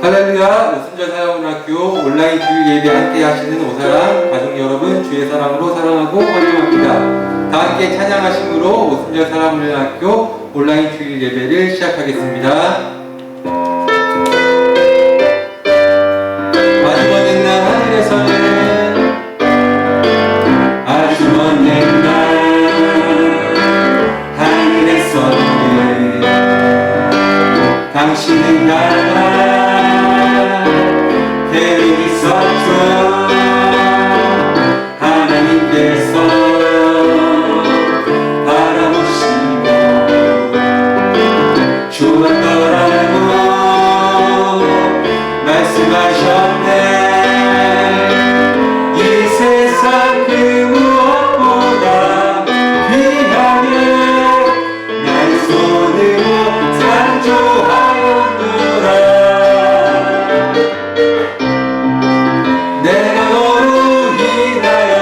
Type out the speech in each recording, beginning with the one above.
할렐루야, 오순절사랑문학교 온라인 주일 예배 함께 하시는 오사랑 가족 여러분 주의 사랑으로 사랑하고 환영합니다. 다 함께 찬양하심으로 오순절사랑문학교 온라인 주일 예배를 시작하겠습니다. 아주 먼 날 하늘에서는 아주 먼 날 하늘에서는 당신은 나를 데리고 있었죠. 하나님께서 바라보시며 주었더라고 말씀하셨네. 이 세상 그 무엇보다 귀하게 날 손으로 창조하였노라. 내가 너로 인하여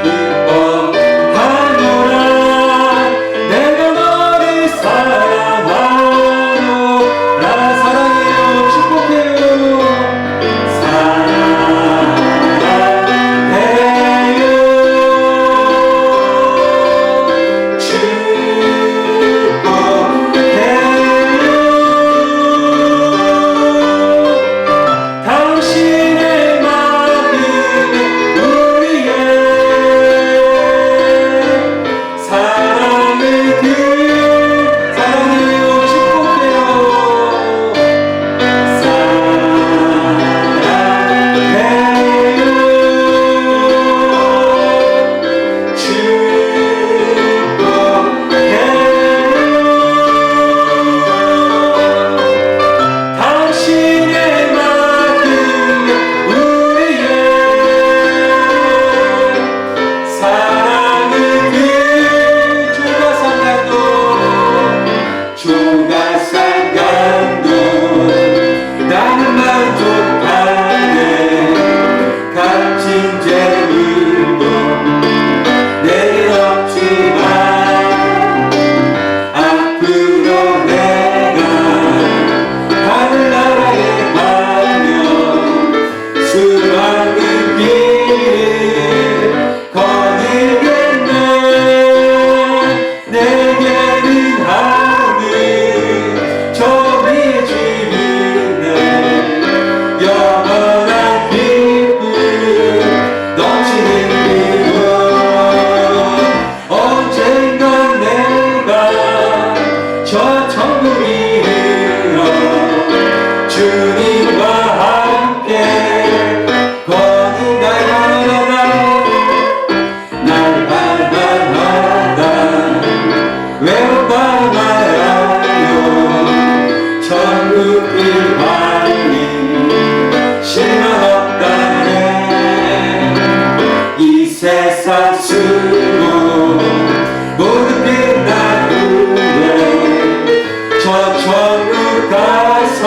기뻐하노라. 내가 너를 사랑하노라. 사랑해요, 축복해요, 세상 수고 모두 끝난 후에 저 천국 가서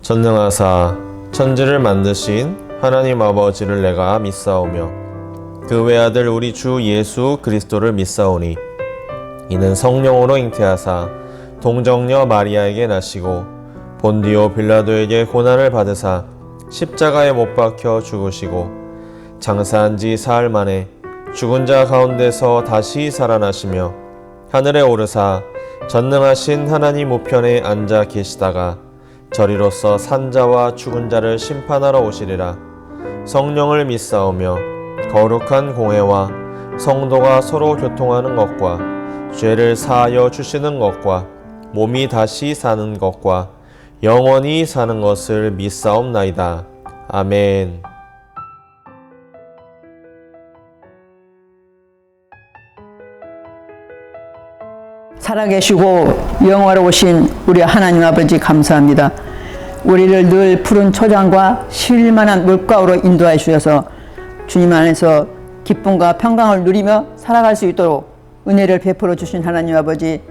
전능하사 천지를 만드신 하나님 아버지를 내가 믿사오며 그 외아들 우리 주 예수 그리스도를 믿사오니 이는 성령으로 잉태하사 동정녀 마리아에게 나시고 본디오 빌라도에게 고난을 받으사 십자가에 못 박혀 죽으시고 장사한 지 사흘 만에 죽은 자 가운데서 다시 살아나시며 하늘에 오르사 전능하신 하나님 우편에 앉아 계시다가 저리로서 산자와 죽은 자를 심판하러 오시리라. 성령을 믿사오며 거룩한 공회와 성도가 서로 교통하는 것과 죄를 사하여 주시는 것과 몸이 다시 사는 것과 영원히 사는 것을 믿사옵나이다. 아멘. 살아계시고 영화로우신 우리 하나님 아버지 감사합니다. 우리를 늘 푸른 초장과 쉴만한 물가로 인도하여 주셔서 주님 안에서 기쁨과 평강을 누리며 살아갈 수 있도록 은혜를 베풀어 주신 하나님 아버지,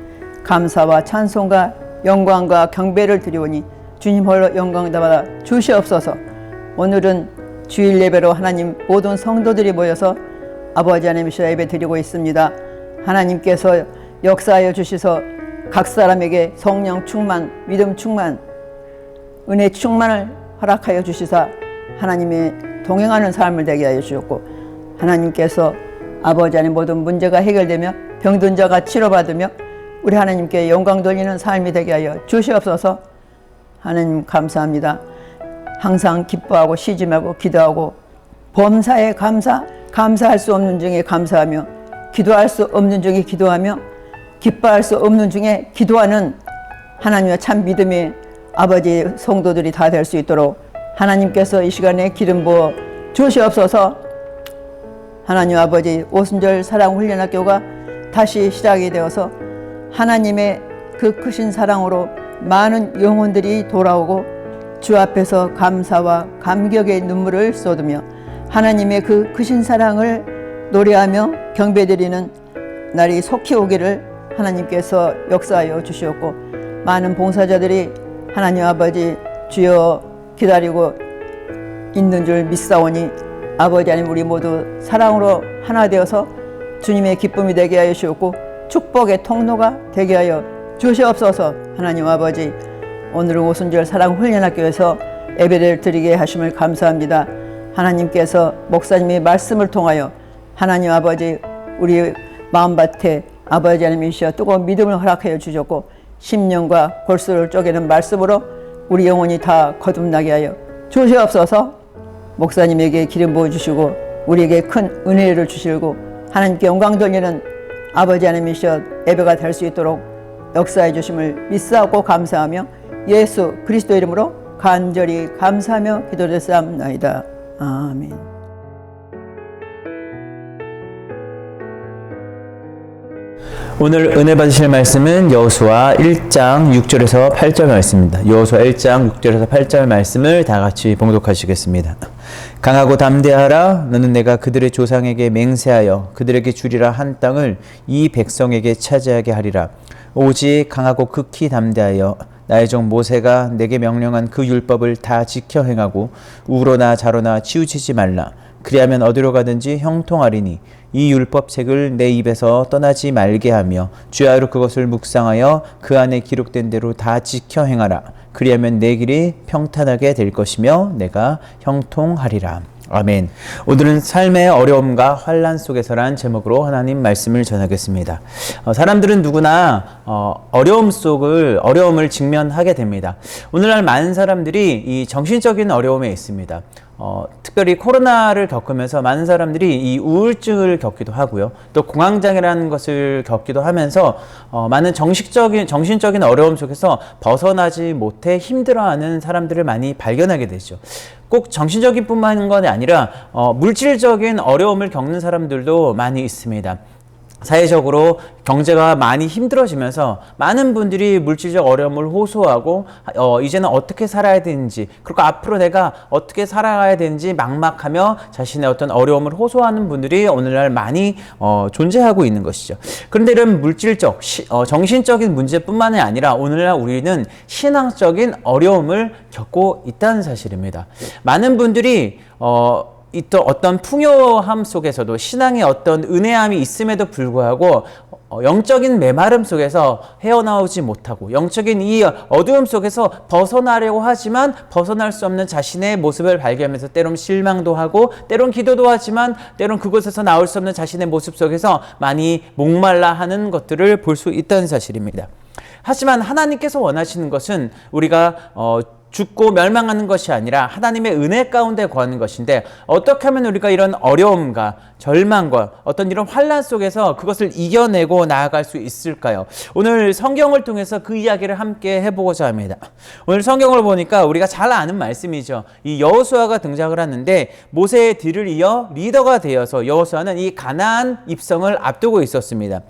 감사와 찬송과 영광과 경배를 드리오니 주님 홀로 영광 받아 주시옵소서. 오늘은 주일 예배로 하나님 모든 성도들이 모여서 아버지 하나님이시여 예배 드리고 있습니다. 하나님께서 역사하여 주시서 각 사람에게 성령 충만, 믿음 충만, 은혜 충만을 허락하여 주시사 하나님의 동행하는 삶을 되게 하여 주셨고, 하나님께서 아버지 안에 모든 문제가 해결되며 병든 자가 치료받으며 우리 하나님께 영광 돌리는 삶이 되게 하여 주시옵소서. 하나님 감사합니다. 항상 기뻐하고 쉬지 말고 기도하고 범사에 감사할 수 없는 중에 감사하며 기도할 수 없는 중에 기도하며 기뻐할 수 없는 중에 기도하는 하나님의 참 믿음의 아버지 성도들이 다 될 수 있도록 하나님께서 이 시간에 기름 부어 주시옵소서. 하나님 아버지, 오순절 사랑훈련학교가 다시 시작이 되어서 하나님의 그 크신 사랑으로 많은 영혼들이 돌아오고 주 앞에서 감사와 감격의 눈물을 쏟으며 하나님의 그 크신 사랑을 노래하며 경배드리는 날이 속히 오기를 하나님께서 역사하여 주시었고, 많은 봉사자들이 하나님 아버지 주여 기다리고 있는 줄 믿사오니 아버지 하나님, 우리 모두 사랑으로 하나 되어서 주님의 기쁨이 되게 하여 주시옵고 축복의 통로가 되게 하여 주시옵소서. 하나님 아버지, 오늘은 오순절 사랑훈련학교에서 예배를 드리게 하심을 감사합니다. 하나님께서 목사님의 말씀을 통하여 하나님 아버지 우리 마음밭에 아버지 하나님이시여 뜨거운 믿음을 허락하여 주셨고, 심령과 골수를 쪼개는 말씀으로 우리 영혼이 다 거듭나게 하여 주시옵소서. 목사님에게 기름 부어주시고 우리에게 큰 은혜를 주시고 하나님께 영광 돌리는 아버지 하나님이시여 예배가 될 수 있도록 역사해 주심을 믿사옵고 감사하며 예수 그리스도 이름으로 간절히 감사하며 기도드렸사옵나이다. 아멘. 오늘 은혜 받으실 말씀은 여호수아 1장 6절에서 8절 말씀입니다. 여호수아 1장 6절에서 8절 말씀을 다 같이 봉독하시겠습니다. 강하고 담대하라. 너는 내가 그들의 조상에게 맹세하여 그들에게 주리라 한 땅을 이 백성에게 차지하게 하리라. 오직 강하고 극히 담대하여 나의 종 모세가 내게 명령한 그 율법을 다 지켜 행하고 우로나 좌로나 치우치지 말라. 그리하면 어디로 가든지 형통하리니 이 율법책을 내 입에서 떠나지 말게 하며 주야로 그것을 묵상하여 그 안에 기록된 대로 다 지켜 행하라. 그리하면 내 길이 평탄하게 될 것이며 내가 형통하리라. 아멘. 오늘은 삶의 어려움과 환난 속에서란 제목으로 하나님 말씀을 전하겠습니다. 사람들은 누구나 어려움을 직면하게 됩니다. 오늘날 많은 사람들이 이 정신적인 어려움에 있습니다. 특별히 코로나를 겪으면서 많은 사람들이 이 우울증을 겪기도 하고요. 또 공황장애라는 것을 겪기도 하면서 많은 정신적인 어려움 속에서 벗어나지 못해 힘들어하는 사람들을 많이 발견하게 되죠. 꼭 정신적인 뿐만 건 아니라 물질적인 어려움을 겪는 사람들도 많이 있습니다. 사회적으로 경제가 많이 힘들어지면서 많은 분들이 물질적 어려움을 호소하고 이제는 어떻게 살아야 되는지, 그리고 앞으로 내가 어떻게 살아가야 되는지 막막하며 자신의 어떤 어려움을 호소하는 분들이 오늘날 많이 존재하고 있는 것이죠. 그런데 이런 물질적, 정신적인 문제뿐만이 아니라 오늘날 우리는 신앙적인 어려움을 겪고 있다는 사실입니다. 많은 분들이 어떤 풍요함 속에서도 신앙의 어떤 은혜함이 있음에도 불구하고 영적인 메마름 속에서 헤어나오지 못하고 영적인 이 어두움 속에서 벗어나려고 하지만 벗어날 수 없는 자신의 모습을 발견하면서 때론 실망도 하고 때론 기도도 하지만 때론 그곳에서 나올 수 없는 자신의 모습 속에서 많이 목말라 하는 것들을 볼 수 있다는 사실입니다. 하지만 하나님께서 원하시는 것은 우리가 죽고 멸망하는 것이 아니라 하나님의 은혜 가운데 거하는 것인데, 어떻게 하면 우리가 이런 어려움과 절망과 어떤 이런 환난 속에서 그것을 이겨내고 나아갈 수 있을까요? 오늘 성경을 통해서 그 이야기를 함께 해보고자 합니다. 오늘 성경을 보니까 우리가 잘 아는 말씀이죠. 이 여호수아가 등장을 하는데 모세의 뒤를 이어 리더가 되어서 여호수아는 이 가나안 입성을 앞두고 있었습니다.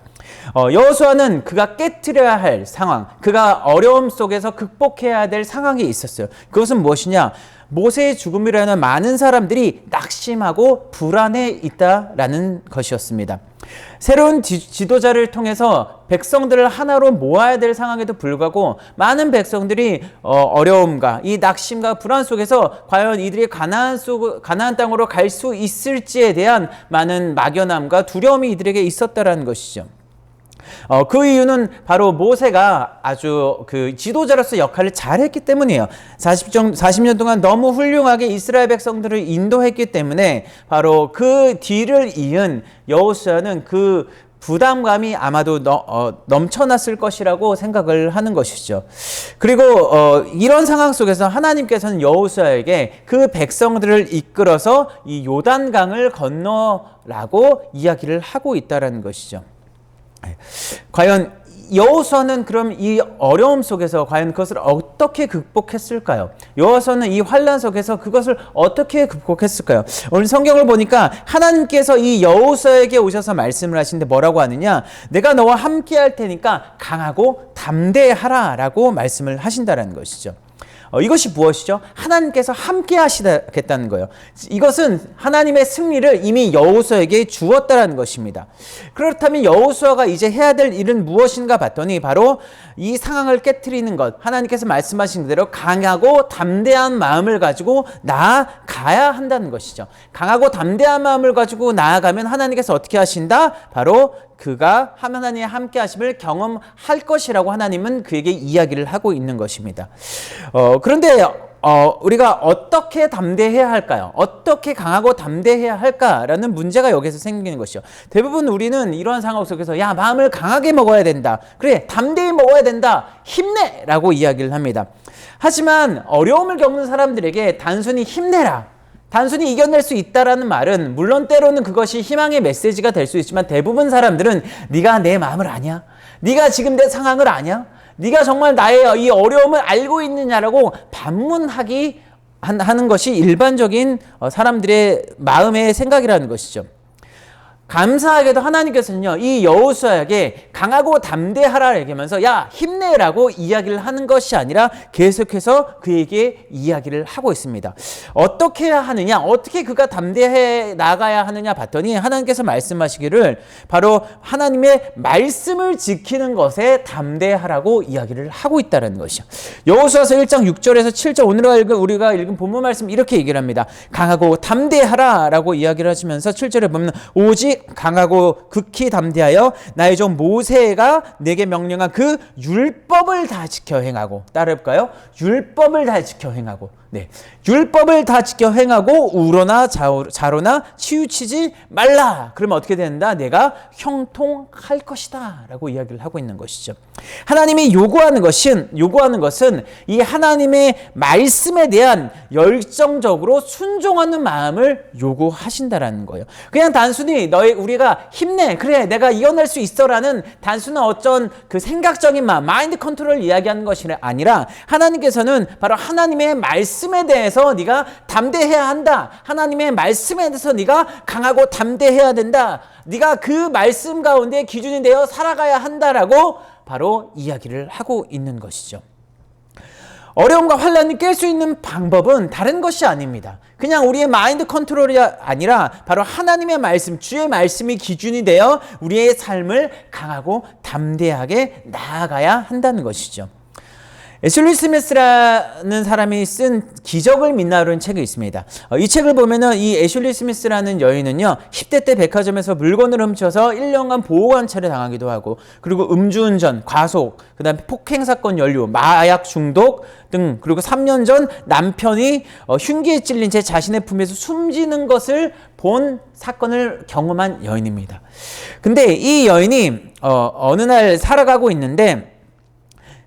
여호수아는 그가 깨트려야 할 상황, 그가 어려움 속에서 극복해야 될 상황이 있었어요. 그것은 무엇이냐? 모세의 죽음으로 인한 많은 사람들이 낙심하고 불안해 있다라는 것이었습니다. 새로운 지도자를 통해서 백성들을 하나로 모아야 될 상황에도 불구하고 많은 백성들이 어려움과 이 낙심과 불안 속에서 과연 이들이 가나안 땅으로 갈 수 있을지에 대한 많은 막연함과 두려움이 이들에게 있었다라는 것이죠. 그 이유는 바로 모세가 아주 그 지도자로서 역할을 잘했기 때문이에요. 40년 동안 너무 훌륭하게 이스라엘 백성들을 인도했기 때문에 바로 그 뒤를 이은 여호수아는 그 부담감이 아마도 넘쳐났을 것이라고 생각을 하는 것이죠. 그리고 이런 상황 속에서 하나님께서는 여호수아에게 그 백성들을 이끌어서 이 요단강을 건너라고 이야기를 하고 있다는 것이죠. 과연 여호수아는 그럼 이 어려움 속에서 과연 그것을 어떻게 극복했을까요? 여호수아는 이 환난 속에서 그것을 어떻게 극복했을까요? 오늘 성경을 보니까 하나님께서 이 여호수아에게 오셔서 말씀을 하시는데 뭐라고 하느냐? 내가 너와 함께 할 테니까 강하고 담대하라 라고 말씀을 하신다는 것이죠. 이것이 무엇이죠? 하나님께서 함께 하시겠다는 거예요. 이것은 하나님의 승리를 이미 여호수아에게 주었다는 것입니다. 그렇다면 여호수아가 이제 해야 될 일은 무엇인가 봤더니 바로 이 상황을 깨트리는 것, 하나님께서 말씀하신 대로 강하고 담대한 마음을 가지고 나아가야 한다는 것이죠. 강하고 담대한 마음을 가지고 나아가면 하나님께서 어떻게 하신다? 바로 그가 하나님의 함께 하심을 경험할 것이라고 하나님은 그에게 이야기를 하고 있는 것입니다. 그런데 우리가 어떻게 담대해야 할까요? 어떻게 강하고 담대해야 할까라는 문제가 여기서 생기는 것이죠. 대부분 우리는 이러한 상황 속에서 야, 마음을 강하게 먹어야 된다. 그래, 담대히 먹어야 된다. 힘내라고 이야기를 합니다. 하지만 어려움을 겪는 사람들에게 단순히 힘내라, 단순히 이겨낼 수 있다라는 말은 물론 때로는 그것이 희망의 메시지가 될 수 있지만 대부분 사람들은 네가 내 마음을 아냐? 네가 지금 내 상황을 아냐? 네가 정말 나의 이 어려움을 알고 있느냐라고 반문하기 하는 것이 일반적인 사람들의 마음의 생각이라는 것이죠. 감사하게도 하나님께서는요, 이 여호수아에게 강하고 담대하라 얘기하면서 야, 힘내라고 이야기를 하는 것이 아니라 계속해서 그에게 이야기를 하고 있습니다. 어떻게 해야 하느냐, 어떻게 그가 담대해 나가야 하느냐 봤더니 하나님께서 말씀하시기를 바로 하나님의 말씀을 지키는 것에 담대하라고 이야기를 하고 있다는 것이죠. 여호수아서 1장 6절에서 7절 오늘 우리가 읽은 본문 말씀 이렇게 얘기를 합니다. 강하고 담대하라 라고 이야기를 하시면서 7절에 보면 오직 강하고 극히 담대하여 나의 종 모세가 내게 명령한 그 율법을 다 지켜 행하고, 따를까요? 율법을 다 지켜 행하고, 네, 율법을 다 지켜 행하고 우로나 자로나 치우치지 말라. 그러면 어떻게 된다? 내가 형통할 것이다 라고 이야기를 하고 있는 것이죠. 하나님이 요구하는 것은 이 하나님의 말씀에 대한 열정적으로 순종하는 마음을 요구하신다라는 거예요. 그냥 단순히 우리가 힘내, 그래 내가 이겨낼 수 있어라는 단순한 어떤 그 생각적인 마음, 마인드 컨트롤을 이야기하는 것이 아니라 하나님께서는 바로 하나님의 말씀에 대해서 네가 담대해야 한다. 하나님의 말씀에 대해서 네가 강하고 담대해야 된다. 네가 그 말씀 가운데 기준이 되어 살아가야 한다라고 바로 이야기를 하고 있는 것이죠. 어려움과 환난을 깰 수 있는 방법은 다른 것이 아닙니다. 그냥 우리의 마인드 컨트롤이 아니라 바로 하나님의 말씀, 주의 말씀이 기준이 되어 우리의 삶을 강하고 담대하게 나아가야 한다는 것이죠. 애슐리 스미스라는 사람이 쓴 기적을 믿나라는 책이 있습니다. 이 책을 보면은 이 애슐리 스미스라는 여인은요, 10대 때 백화점에서 물건을 훔쳐서 1년간 보호관찰을 당하기도 하고, 그리고 음주운전, 과속, 그 다음에 폭행사건 연루, 마약 중독 등, 그리고 3년 전 남편이 흉기에 찔린 채 자신의 품에서 숨지는 것을 본 사건을 경험한 여인입니다. 근데 이 여인이 어느 날 살아가고 있는데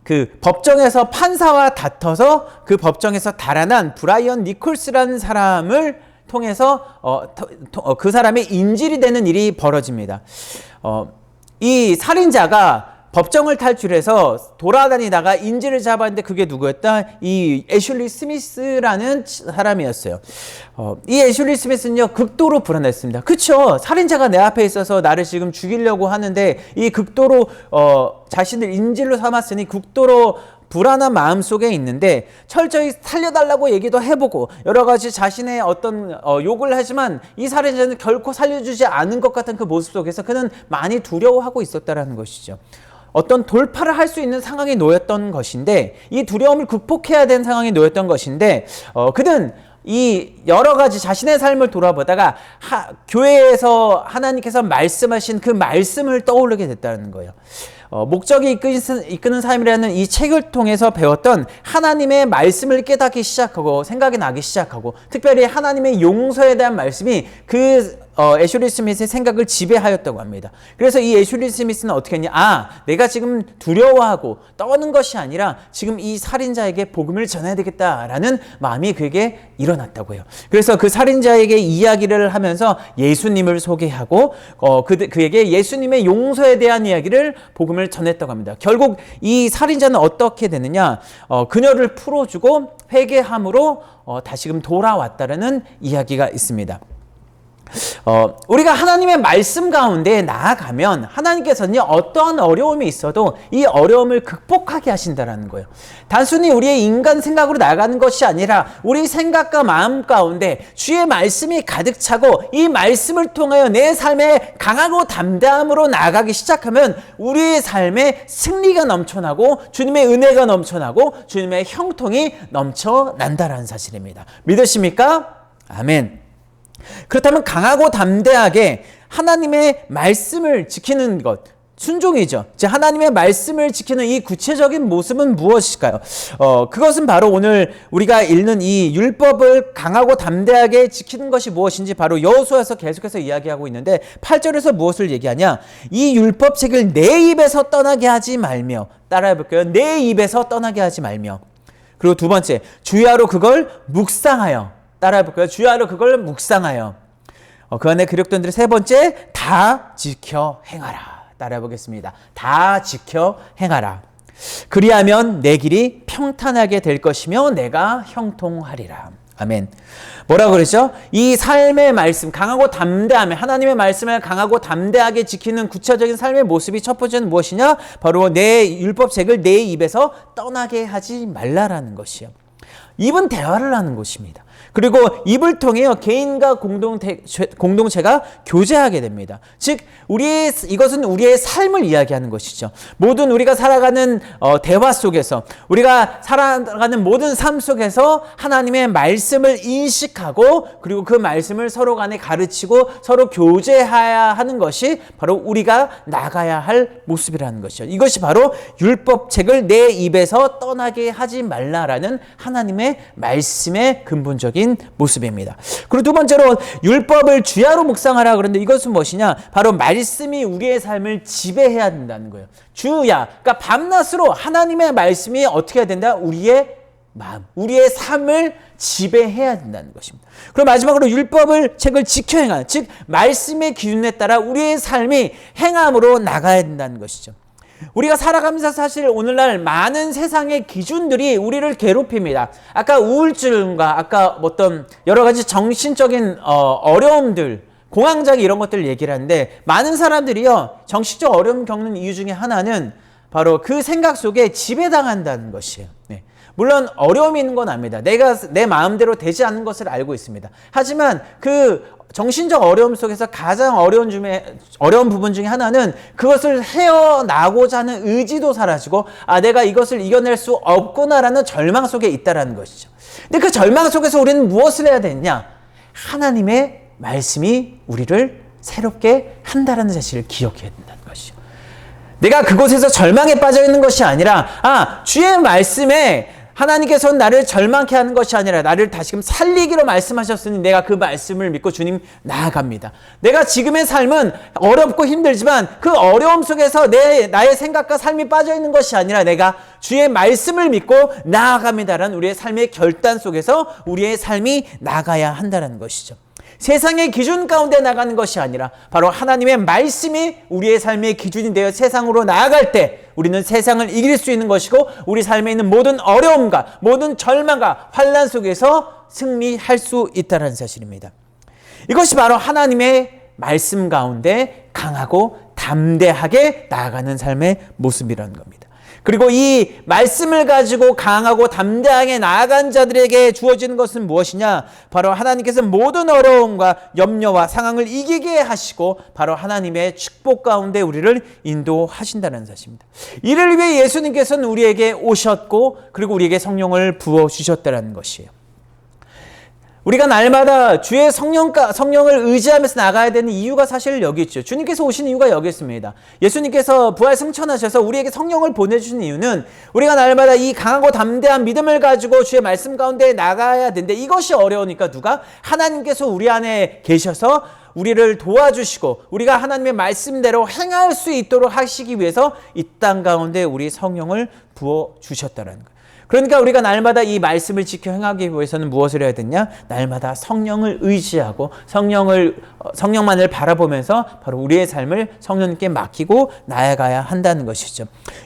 그 법정에서 판사와 다퉈서 그 법정에서 달아난 브라이언 니콜스라는 사람을 통해서 그 사람의 인질이 되는 일이 벌어집니다. 이 살인자가 법정을 탈출해서 돌아다니다가 인질을 잡았는데 그게 누구였다? 이 애슐리 스미스라는 사람이었어요. 이 애슐리 스미스는요, 극도로 불안했습니다. 그쵸? 살인자가 내 앞에 있어서 나를 지금 죽이려고 하는데 이 극도로 자신을 인질로 삼았으니 극도로 불안한 마음 속에 있는데 철저히 살려달라고 얘기도 해보고 여러 가지 자신의 어떤 욕을 하지만 이 살인자는 결코 살려주지 않은 것 같은 그 모습 속에서 그는 많이 두려워하고 있었다라는 것이죠. 어떤 돌파를 할 수 있는 상황에 놓였던 것인데 이 두려움을 극복해야 되는 상황에 놓였던 것인데 그는 이 여러 가지 자신의 삶을 돌아보다가 교회에서 하나님께서 말씀하신 그 말씀을 떠오르게 됐다는 거예요. 목적이 이끄는 삶이라는 이 책을 통해서 배웠던 하나님의 말씀을 깨닫기 시작하고 생각이 나기 시작하고 특별히 하나님의 용서에 대한 말씀이 그 애슐리 스미스의 생각을 지배하였다고 합니다. 그래서 이 애슐리 스미스는 어떻게 했냐? 내가 지금 두려워하고 떠는 것이 아니라 지금 이 살인자에게 복음을 전해야 되겠다라는 마음이 그에게 일어났다고 해요. 그래서 그 살인자에게 이야기를 하면서 예수님을 소개하고 그에게 예수님의 용서에 대한 이야기를 복음을 전했다고 합니다. 결국 이 살인자는 어떻게 되느냐? 그녀를 풀어주고 회개함으로 다시금 돌아왔다라는 이야기가 있습니다. 우리가 하나님의 말씀 가운데 나아가면 하나님께서는 어떠한 어려움이 있어도 이 어려움을 극복하게 하신다는 거예요. 단순히 우리의 인간 생각으로 나아가는 것이 아니라 우리 생각과 마음 가운데 주의 말씀이 가득 차고 이 말씀을 통하여 내 삶에 강하고 담대함으로 나아가기 시작하면 우리의 삶에 승리가 넘쳐나고 주님의 은혜가 넘쳐나고 주님의 형통이 넘쳐난다라는 사실입니다. 믿으십니까? 아멘. 그렇다면 강하고 담대하게 하나님의 말씀을 지키는 것, 순종이죠. 하나님의 말씀을 지키는 이 구체적인 모습은 무엇일까요? 그것은 바로 오늘 우리가 읽는 이 율법을 강하고 담대하게 지키는 것이 무엇인지 바로 여호수아에서 계속해서 이야기하고 있는데 8절에서 무엇을 얘기하냐? 이 율법책을 내 입에서 떠나게 하지 말며, 따라해 볼게요. 내 입에서 떠나게 하지 말며. 그리고 두 번째, 주야로 그걸 묵상하여. 따라해볼까요? 주야로 그걸 묵상하여. 그 안에 기록된들이 세 번째, 다 지켜 행하라. 따라해보겠습니다. 다 지켜 행하라. 그리하면 내 길이 평탄하게 될 것이며 내가 형통하리라. 아멘. 뭐라고 그랬죠? 이 삶의 말씀, 강하고 담대하며 하나님의 말씀을 강하고 담대하게 지키는 구체적인 삶의 모습이 첫 번째는 무엇이냐? 바로 내 율법책을 내 입에서 떠나게 하지 말라라는 것이요. 입은 대화를 하는 것입니다. 그리고 입을 통해요 개인과 공동체가 교제하게 됩니다. 즉 이것은 우리의 삶을 이야기하는 것이죠. 모든 우리가 살아가는 대화 속에서 우리가 살아가는 모든 삶 속에서 하나님의 말씀을 인식하고 그리고 그 말씀을 서로 간에 가르치고 서로 교제해야 하는 것이 바로 우리가 나가야 할 모습이라는 것이죠. 이것이 바로 율법책을 내 입에서 떠나게 하지 말라라는 하나님의 말씀의 근본적인 모습입니다. 그리고 두 번째로 율법을 주야로 묵상하라. 그런데 이것은 무엇이냐? 바로 말씀이 우리의 삶을 지배해야 된다는 거예요. 주야, 그러니까 밤낮으로 하나님의 말씀이 어떻게 해야 된다? 우리의 마음, 우리의 삶을 지배해야 된다는 것입니다. 그리고 마지막으로 율법을 책을 지켜 행하는, 즉 말씀의 기준에 따라 우리의 삶이 행함으로 나가야 된다는 것이죠. 우리가 살아가면서 사실 오늘날 많은 세상의 기준들이 우리를 괴롭힙니다. 아까 우울증과 아까 어떤 여러 가지 정신적인 어려움들, 공황장애 이런 것들을 얘기를 하는데 많은 사람들이요 정신적 어려움 겪는 이유 중에 하나는 바로 그 생각 속에 지배당한다는 것이에요. 네. 물론 어려움이 있는 건 압니다. 내가 내 마음대로 되지 않는 것을 알고 있습니다. 하지만 그 정신적 어려움 속에서 가장 어려운 부분 중에 하나는 그것을 헤어나고자 하는 의지도 사라지고 내가 이것을 이겨낼 수 없구나라는 절망 속에 있다라는 것이죠. 근데 그 절망 속에서 우리는 무엇을 해야 되느냐? 하나님의 말씀이 우리를 새롭게 한다라는 사실을 기억해야 된다는 것이죠. 내가 그곳에서 절망에 빠져 있는 것이 아니라 주의 말씀에 하나님께서는 나를 절망케 하는 것이 아니라 나를 다시금 살리기로 말씀하셨으니 내가 그 말씀을 믿고 주님 나아갑니다. 내가 지금의 삶은 어렵고 힘들지만 그 어려움 속에서 나의 생각과 삶이 빠져 있는 것이 아니라 내가 주의 말씀을 믿고 나아갑니다라는 우리의 삶의 결단 속에서 우리의 삶이 나가야 한다는 것이죠. 세상의 기준 가운데 나가는 것이 아니라 바로 하나님의 말씀이 우리의 삶의 기준이 되어 세상으로 나아갈 때 우리는 세상을 이길 수 있는 것이고 우리 삶에 있는 모든 어려움과 모든 절망과 환난 속에서 승리할 수 있다는 사실입니다. 이것이 바로 하나님의 말씀 가운데 강하고 담대하게 나아가는 삶의 모습이라는 겁니다. 그리고 이 말씀을 가지고 강하고 담대하게 나아간 자들에게 주어지는 것은 무엇이냐? 바로 하나님께서 모든 어려움과 염려와 상황을 이기게 하시고 바로 하나님의 축복 가운데 우리를 인도하신다는 사실입니다. 이를 위해 예수님께서는 우리에게 오셨고 그리고 우리에게 성령을 부어주셨다는 것이에요. 우리가 날마다 주의 성령을 의지하면서 나가야 되는 이유가 사실 여기 있죠. 주님께서 오신 이유가 여기 있습니다. 예수님께서 부활 승천하셔서 우리에게 성령을 보내주신 이유는 우리가 날마다 이 강하고 담대한 믿음을 가지고 주의 말씀 가운데 나가야 되는데 이것이 어려우니까 누가? 하나님께서 우리 안에 계셔서 우리를 도와주시고 우리가 하나님의 말씀대로 행할 수 있도록 하시기 위해서 이 땅 가운데 우리 성령을 부어주셨다는 거예요. 그러니까 우리가 날마다 이 말씀을 지켜 행하기 위해서는 무엇을 해야 되냐? 날마다 성령을 의지하고 성령만을 바라보면서 바로 우리의 삶을 성령님께 맡기고 나아가야 한다는 것이죠.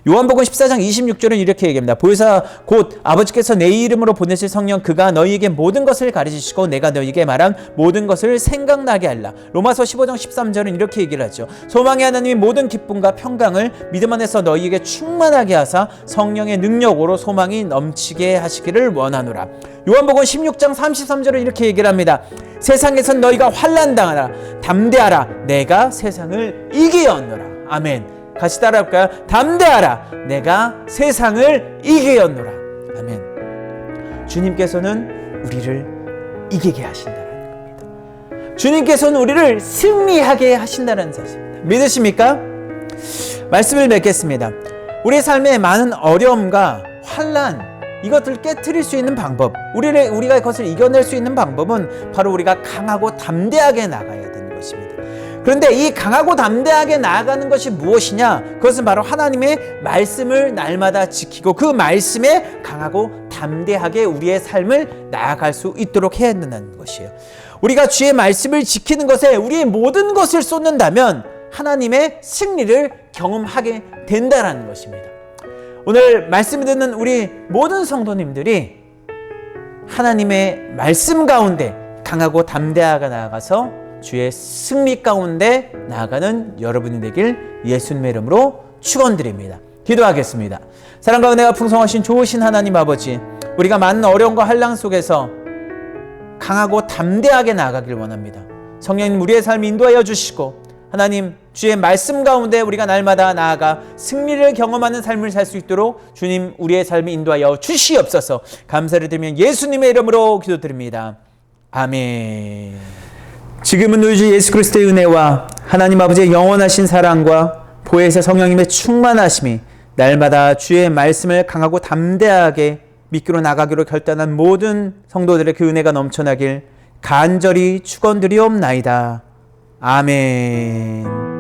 요한복음 14장 26절은 이렇게 얘기합니다. 보혜사 곧 아버지께서 내 이름으로 보내실 성령 그가 너희에게 모든 것을 가르치시고 내가 너희에게 말한 모든 것을 생각나게 하리라. 로마서 15장 13절은 이렇게 얘기를 하죠. 소망의 하나님이 모든 기쁨과 평강을 믿음 안에서 너희에게 충만하게 하사 성령의 능력으로 소망이 넘치게 하시기를 원하노라. 요한복음 16장 33절은 이렇게 얘기를 합니다. 세상에선 너희가 환난당하라. 담대하라. 내가 세상을 이기었노라. 아멘. 같이 따라할까요? 담대하라. 내가 세상을 이기었노라. 아멘. 주님께서는 우리를 이기게 하신다는 겁니다. 주님께서는 우리를 승리하게 하신다는 사실입니다. 믿으십니까? 말씀을 맺겠습니다. 우리의 삶에 많은 어려움과 환난 이것들을 깨트릴 수 있는 방법, 우리가 그것을 이겨낼 수 있는 방법은 바로 우리가 강하고 담대하게 나가야 되는 것입니다. 그런데 이 강하고 담대하게 나아가는 것이 무엇이냐? 그것은 바로 하나님의 말씀을 날마다 지키고 그 말씀에 강하고 담대하게 우리의 삶을 나아갈 수 있도록 해야 된다는 것이에요. 우리가 주의 말씀을 지키는 것에 우리의 모든 것을 쏟는다면 하나님의 승리를 경험하게 된다는 것입니다. 오늘 말씀을 듣는 우리 모든 성도님들이 하나님의 말씀 가운데 강하고 담대하게 나아가서 주의 승리 가운데 나아가는 여러분이 되길 예수님의 이름으로 축원드립니다. 기도하겠습니다. 사랑과 은혜가 풍성하신 좋으신 하나님 아버지, 우리가 많은 어려움과 환난 속에서 강하고 담대하게 나아가길 원합니다. 성령님 우리의 삶을 인도하여 주시고 하나님 주의 말씀 가운데 우리가 날마다 나아가 승리를 경험하는 삶을 살 수 있도록 주님 우리의 삶을 인도하여 주시옵소서. 감사를 드리며 예수님의 이름으로 기도드립니다. 아멘. 지금은 우리 주 예수 그리스도의 은혜와 하나님 아버지의 영원하신 사랑과 보혜사 성령님의 충만하심이 날마다 주의 말씀을 강하고 담대하게 믿기로 나가기로 결단한 모든 성도들의 그 은혜가 넘쳐나길 간절히 축원드리옵나이다. 아멘.